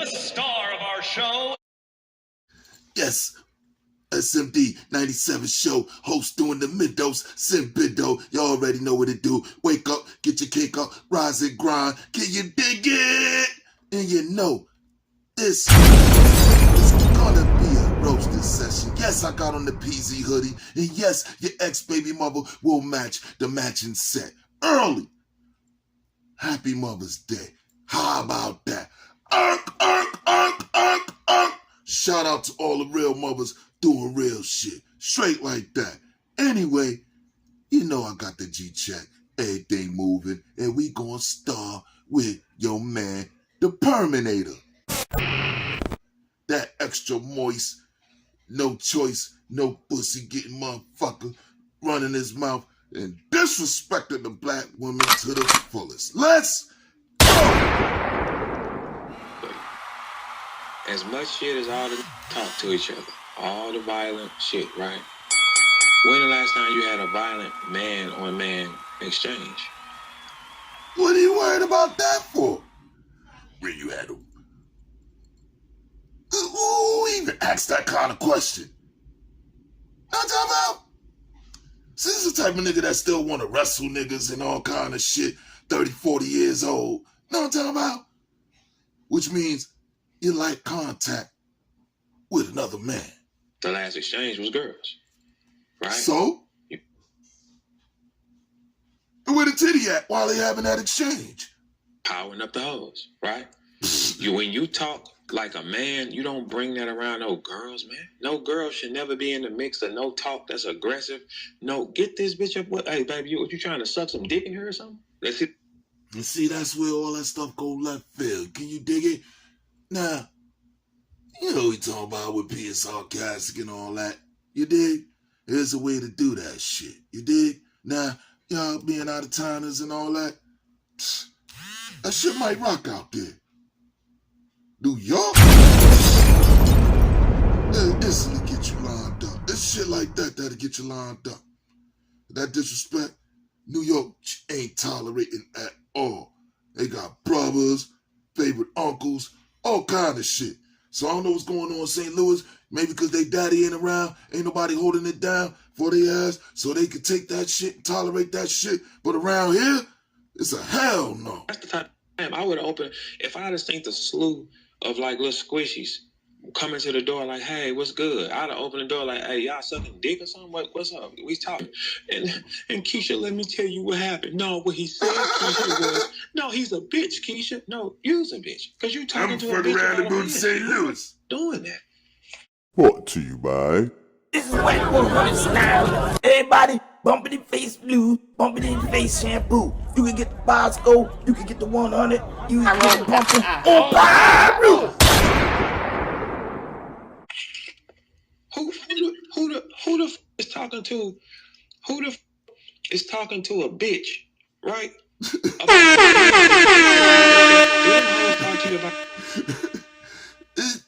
star of our show. Yes, SMD 97 show, host doing the mid-dose, SINBO. You already know what to do. Wake up, get your cake up, rise and grind. Can you dig it? And you know, this is gonna be a roasted session. Yes, I got on the PZ hoodie. And yes, your ex-baby mother will match the matching set early. Happy Mother's Day. How about that? Shout out to all the real mothers doing real shit. Straight like that. Anyway, you know I got the G-check. Everything moving. And we gonna start with your man, the Perminator. That extra moist, no choice, no pussy getting motherfucker running his mouth and disrespecting the black woman to the fullest. Let's go! As much shit as all the talk to each other, all the violent shit, right? When the last time you had a violent man-on-man exchange? What are you worried about that for? Where you had him? Who even asked that kind of question? Know what I'm talking about? So this is the type of nigga that still want to wrestle niggas and all kind of shit, 30, 40 years old. Know what I'm talking about? Which means you like contact with another man. The last exchange was girls, right? So? And where the titty at while they having that exchange? Powering up the hoes, right? When you talk like a man, you don't bring that around no girls, man. No girl should never be in the mix of no talk that's aggressive. No, get this bitch up. What? Hey, baby, what you trying to suck some dick in her or something? That's it. And see, that's where all that stuff go left field. Can you dig it? Now, you know we talking about with being sarcastic and all that. You dig? There's a way to do that shit. You dig? Now, y'all being out of towners and all that, that shit might rock out there. New York? It'll instantly get you lined up. It's shit like that that'll get you lined up. That disrespect, New York ain't tolerating at all. They got brothers, favorite uncles, all kind of shit. So I don't know what's going on in St. Louis. Maybe because they daddy ain't around, ain't nobody holding it down for their ass, so they can take that shit and tolerate that shit. But around here, it's a hell no. That's the type of time I would have opened. If I had seen the slew of like little squishies coming to the door like, hey, what's good? I'd have opened the door like, hey, y'all sucking dick or something? What's up? We talking. And Keisha, let me tell you what happened. No, what he said, Keisha, was, no, he's a bitch, Keisha. No, you's a bitch. Because you talking to a bitch. I'm around in St. Louis. Doing that. Brought to you by... This is White Woman style. Everybody bumping in face blue, bumping in face shampoo. You can get the Bosco, you can get the 100, you can get it bumping on Byron. Who the f is talking to? Who the f is talking to a bitch, right?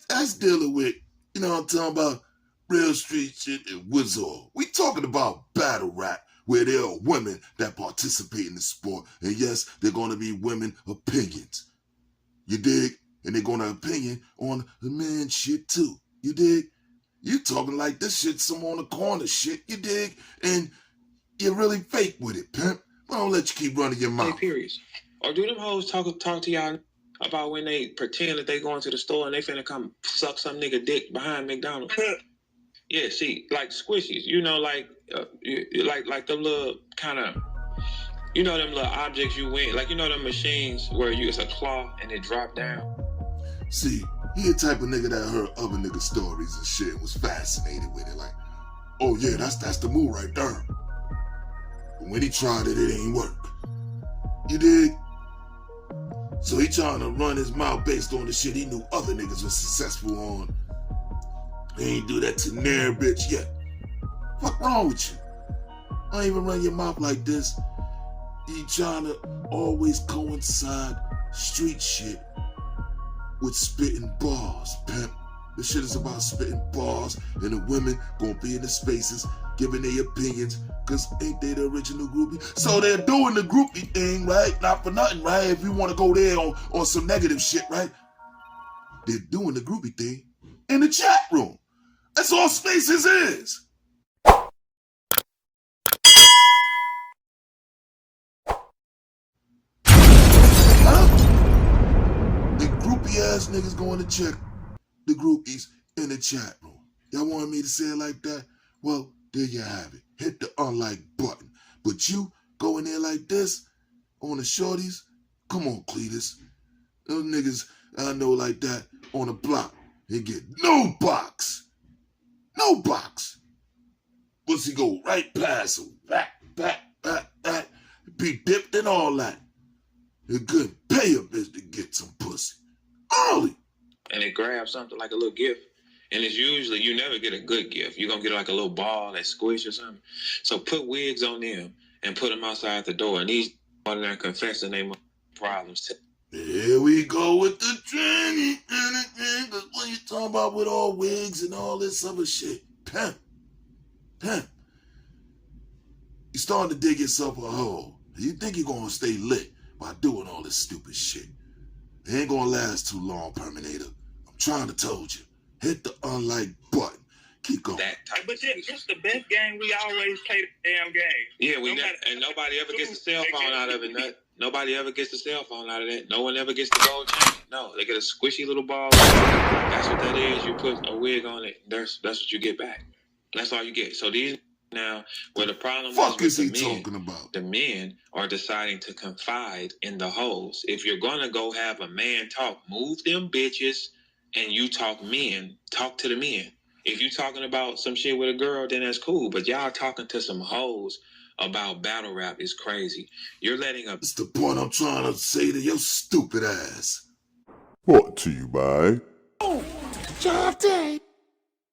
That's dealing with, you know what I'm talking about, real street shit and Wizard. We talking about battle rap, where there are women that participate in the sport. And yes, they're going to be women opinions. You dig? And they're going to opinion on the man shit too. You dig? You talking like this shit some on the corner shit. You dig? And you're really fake with it, pimp. I don't let you keep running your mouth. Hey, periods. Or do them hoes talk to y'all about when they pretend that they going to the store and they finna come suck some nigga dick behind McDonald's? Yeah, see, like squishies, you know, like the little kind of, you know, them little objects you win, like, you know, them machines where it's a claw and it drop down. See, he the type of nigga that heard other nigga stories and shit and was fascinated with it. Like, oh yeah, that's the move right there. But when he tried it, it ain't work. You dig? So he trying to run his mouth based on the shit he knew other niggas was successful on. He ain't do that to near bitch yet. What wrong with you? I ain't even run your mouth like this. You trying to always coincide street shit with spitting bars, pimp. This shit is about spitting bars, and the women gonna be in the spaces giving their opinions, cause ain't they the original groupie? So they're doing the groupie thing, right? Not for nothing, right? If you wanna go there on some negative shit, right? they're doing the groupie thing in the chat room. That's all Spaces is. Huh? The groupie ass niggas going to check the groupies in the chat room. Y'all wanted me to say it like that? Well, there you have it. Hit the unlike button. But you go in there like this on the shorties? Come on, Cletus. Those niggas I know like that on the block, they get no box. No box. Pussy go right past them. Back. Be dipped and all that. You couldn't pay a bitch to get some pussy. Early. And they grab something like a little gift. And it's usually, you never get a good gift. You're going to get like a little ball that squish or something. So put wigs on them and put them outside the door. And these on there confessing their problems. Here we go with the training. What you talking about with all wigs and all this other shit? Pimp. You're starting to dig yourself a hole. You think you're going to stay lit by doing all this stupid shit. It ain't going to last too long, Perminator. I'm trying to told you. Hit the unlike button. Keep going. That type But it's the best game. We always play the damn game. Yeah, and nobody ever gets the cell phone out of it. Nobody ever gets the cell phone out of that. No one ever gets the gold chain. No, they get a squishy little ball. That's what that is. You put a wig on it. That's what you get back. That's all you get. So these now, where the problem Fuck is is with he the men, talking about? the men are deciding to confide in the hoes. If you're gonna go have a man talk, move them bitches, and you talk men. Talk to the men. If you talking about some shit with a girl, then that's cool. But y'all talking to some hoes about battle rap is crazy. You're letting a... That's the point I'm trying to say to your stupid ass. Brought to you by Jonathan,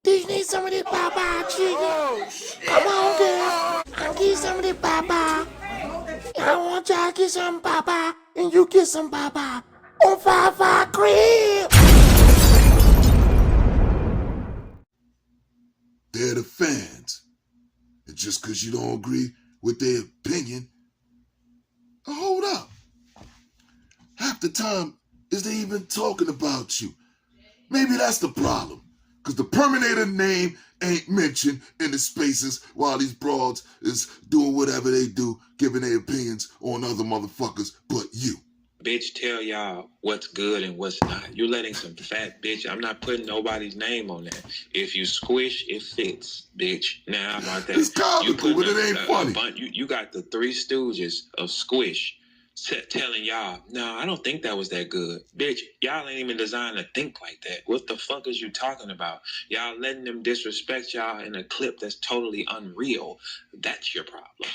do you need some of this baba chicken? Come on, girl. I'll get some of this baba. I want y'all to get some baba, and you get some baba. On 5-5 crib. They're the fans. And just because you don't agree with their opinion, hold up. Half the time, is they even talking about you? Maybe that's the problem. Because the Perminator name ain't mentioned in the Spaces while these broads is doing whatever they do, giving their opinions on other motherfuckers but you. bitch tell y'all what's good and what's not. You're letting some fat bitch. I'm not putting nobody's name on that. If you squish, it fits, bitch. Now how about that? It's comical, but it ain't funny. You got the Three Stooges of squish telling y'all, no, I don't think that was that good. Bitch, y'all ain't even designed to think like that. What the fuck is you talking about? Y'all letting them disrespect y'all in a clip that's totally unreal. That's your problem.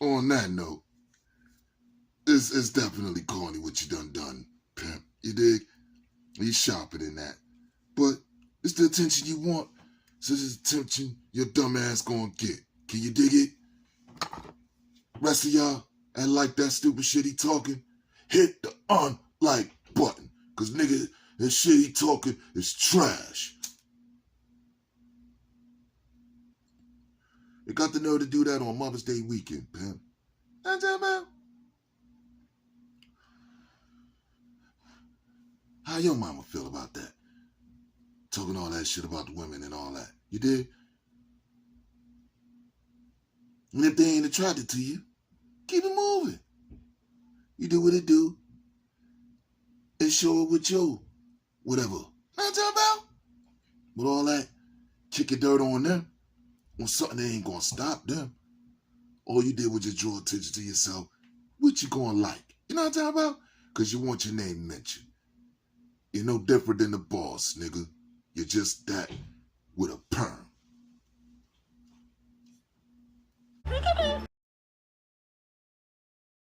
On that note, it's definitely corny what you done, pimp. You dig? You sharper than that. But it's the attention you want. So it's the attention your dumb ass gonna get. Can you dig it? Rest of y'all, and like that stupid shit he talking, hit the unlike button. Cause nigga, that shit he talking is trash. You got the nerve to do that on Mother's Day weekend, pimp. That's about. How your mama feel about that? Talking all that shit about the women and all that. You did? And if they ain't attracted to you, keep it moving. You do what it do. And show it with your whatever. Not talking about. But all that kicking dirt on them, on something that ain't gonna stop them. All you did was just draw attention to yourself. What you gonna like? You know what I'm talking about? Because you want your name mentioned. You're no different than the boss, nigga. You're just that with a perm.